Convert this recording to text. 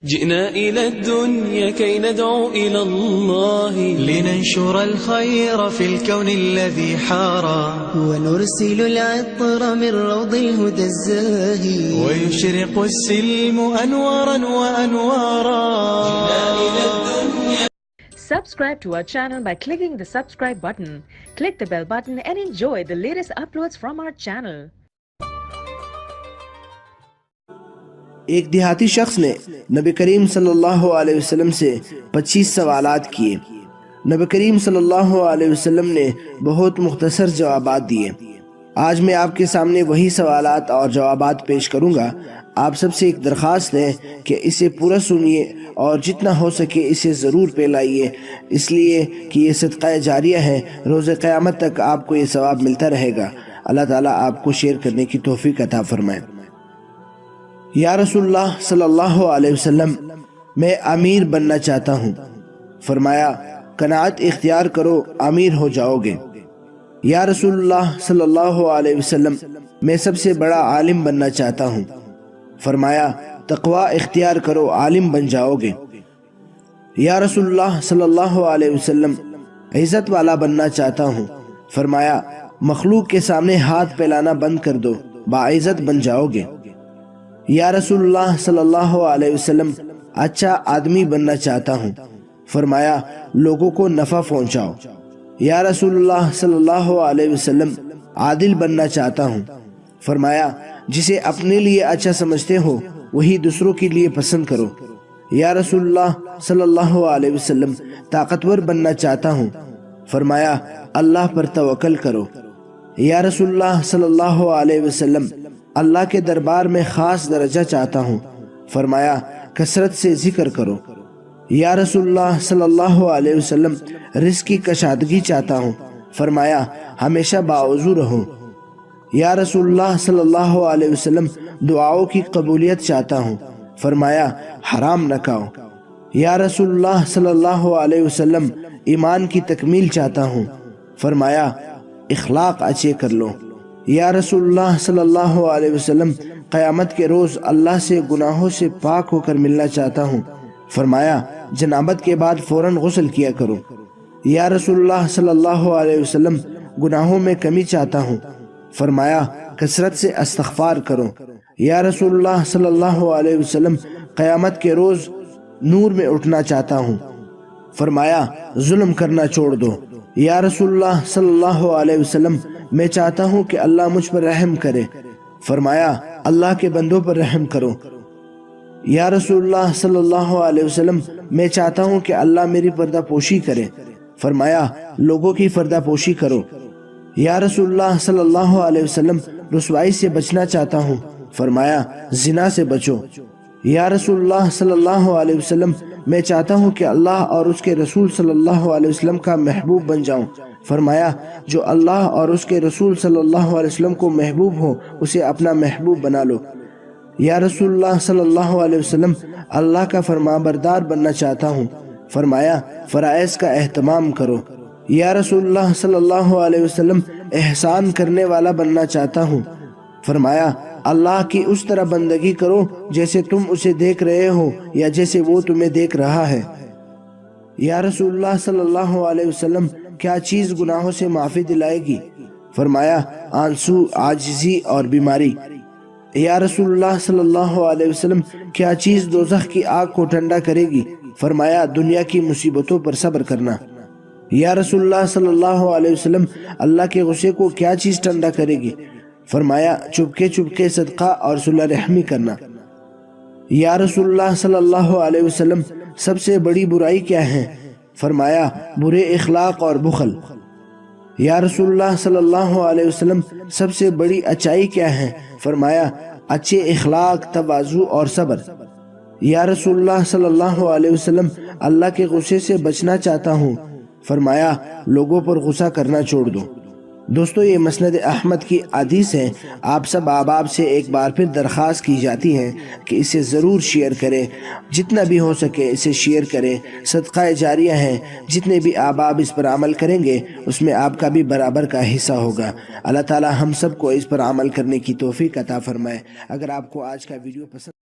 جئنا إلى الدنيا كي ندعو إلى الله لننشر الخير في الكون الذي حارى ونرسل العطر من روض الهدى الزاهي ويشرق السلم أنوارا وأنوارا. Subscribe to our channel by clicking the subscribe button. Click the bell button and enjoy the latest uploads from our channel. ایک دیہاتی شخص نے نبی کریم صلی اللہ علیہ وسلم سے 25 سوالات کیے۔ نبی کریم صلی اللہ علیہ وسلم نے بہت مختصر جوابات دیے۔ آج میں آپ کے سامنے وہی سوالات اور جوابات پیش کروں گا۔ آپ سب سے ایک درخواست ہے کہ اسے پورا سنیے اور جتنا ہو سکے اسے ضرور پھیلائیے، اس لیے کہ یہ صدقہ جاریہ ہے، روز قیامت تک آپ کو یہ ثواب ملتا رہے گا۔ اللہ تعالیٰ آپ کو شیئر کرنے کی توفیق عطا فرمائے۔ یا رسول اللہ صلی اللہ علیہ وسلم، میں امیر بننا چاہتا ہوں۔ فرمایا، قناعت اختیار کرو، امیر ہو جاؤ گے۔ یا رسول اللہ صلی اللہ علیہ وسلم، میں سب سے بڑا عالم بننا چاہتا ہوں۔ فرمایا، تقوی اختیار کرو، عالم بن جاؤ گے۔ یا رسول اللہ صلی اللہ علیہ وسلم، عزت والا بننا چاہتا ہوں۔ فرمایا، مخلوق کے سامنے ہاتھ پھیلانا بند کر دو، باعزت بن جاؤ گے۔ یا رسول اللہ صلی اللہ علیہ وسلم، اچھا آدمی بننا چاہتا ہوں۔ فرمایا، لوگوں کو نفع پہنچاؤ۔ یا رسول اللہ صلی اللہ علیہ وسلم، عادل بننا چاہتا ہوں۔ فرمایا، جسے اپنے لیے اچھا سمجھتے ہو وہی دوسروں کے لیے پسند کرو۔ یا رسول اللہ صلی اللہ علیہ وسلم، طاقتور بننا چاہتا ہوں۔ فرمایا، اللہ پر توکل کرو۔ یا رسول اللہ صلی اللہ علیہ وسلم، اللہ کے دربار میں خاص درجہ چاہتا ہوں۔ فرمایا، کثرت سے ذکر کرو۔ یا رسول اللہ صلی اللہ علیہ وسلم، رزق کی کشادگی چاہتا ہوں۔ فرمایا، ہمیشہ باوضو رہو۔ یا رسول اللہ صلی اللہ علیہ وسلم، دعاؤں کی قبولیت چاہتا ہوں۔ فرمایا، حرام نہ کھاؤ۔ یا رسول اللہ صلی اللہ علیہ وسلم، ایمان کی تکمیل چاہتا ہوں۔ فرمایا، اخلاق اچھے کر لو۔ یا رسول اللہ صلی اللہ علیہ وسلم، قیامت کے روز اللہ سے گناہوں سے پاک ہو کر ملنا چاہتا ہوں۔ فرمایا، جنابت کے بعد فوراً غسل کیا کرو۔ یا رسول اللہ صلی اللہ علیہ وسلم، گناہوں میں کمی چاہتا ہوں۔ فرمایا، کثرت سے استغفار کرو۔ یا رسول اللہ صلی اللہ علیہ وسلم، قیامت کے روز نور میں اٹھنا چاہتا ہوں۔ فرمایا، ظلم کرنا چھوڑ دو۔ یا رسول اللہ صلی اللہ علیہ وسلم، میں چاہتا ہوں کہ اللہ مجھ پر رحم کرے۔ فرمایا، اللہ کے بندوں پر رحم کرو۔ یا رسول اللہ صلی اللہ علیہ وسلم، میں چاہتا ہوں کہ اللہ میری پردہ پوشی کرے۔ فرمایا، لوگوں کی پردہ پوشی کرو۔ یا رسول اللہ صلی اللہ علیہ وسلم، رسوائی سے بچنا چاہتا ہوں۔ فرمایا، زنا سے بچو۔ یا رسول اللہ صلی اللہ علیہ وسلم، میں چاہتا ہوں کہ اللہ اور اس کے رسول صلی اللہ علیہ وسلم کا محبوب بن جاؤں۔ فرمایا، جو اللہ اور اس کے رسول صلی اللہ علیہ وسلم کو محبوب ہو اسے اپنا محبوب بنا لو۔ یا رسول اللہ صلی اللہ علیہ وسلم، اللہ کا فرمانبردار بننا چاہتا ہوں۔ فرمایا، فرائض کا اہتمام کرو۔ یا رسول اللہ صلی اللہ علیہ وسلم، احسان کرنے والا بننا چاہتا ہوں۔ فرمایا، اللہ کی اس طرح بندگی کرو جیسے تم اسے دیکھ رہے ہو یا جیسے وہ تمہیں دیکھ رہا ہے۔ یا رسول اللہ صلی اللہ علیہ وسلم، کیا چیز گناہوں سے معافی دلائے گی؟ فرمایا، آنسو، عاجزی اور بیماری۔ یا رسول اللہ صلی اللہ علیہ وسلم، کیا چیز دوزخ کی آگ کو ٹھنڈا کرے گی؟ فرمایا، دنیا کی مصیبتوں پر صبر کرنا۔ یا رسول اللہ صلی اللہ علیہ وسلم، اللہ کے غصے کو کیا چیز ٹھنڈا کرے گی؟ فرمایا، چپکے چپکے صدقہ اور صلح رحمی کرنا۔ یا رسول اللہ صلی اللہ علیہ وسلم، سب سے بڑی برائی کیا ہے؟ فرمایا، برے اخلاق اور بخل۔ یا رسول اللہ صلی اللہ علیہ وسلم، سب سے بڑی اچائی کیا ہے؟ فرمایا، اچھے اخلاق، تواضع اور صبر۔ یا رسول اللہ صلی اللہ علیہ وسلم، اللہ کے غصے سے بچنا چاہتا ہوں۔ فرمایا، لوگوں پر غصہ کرنا چھوڑ دو۔ دوستو، یہ مسند احمد کی حدیث ہے۔ آپ سب احباب سے ایک بار پھر درخواست کی جاتی ہے کہ اسے ضرور شیئر کریں، جتنا بھی ہو سکے اسے شیئر کریں۔ صدقہ جاریہ ہے، جتنے بھی احباب اس پر عمل کریں گے اس میں آپ کا بھی برابر کا حصہ ہوگا۔ اللہ تعالی ہم سب کو اس پر عمل کرنے کی توفیق عطا فرمائے۔ اگر آپ کو آج کا ویڈیو پسند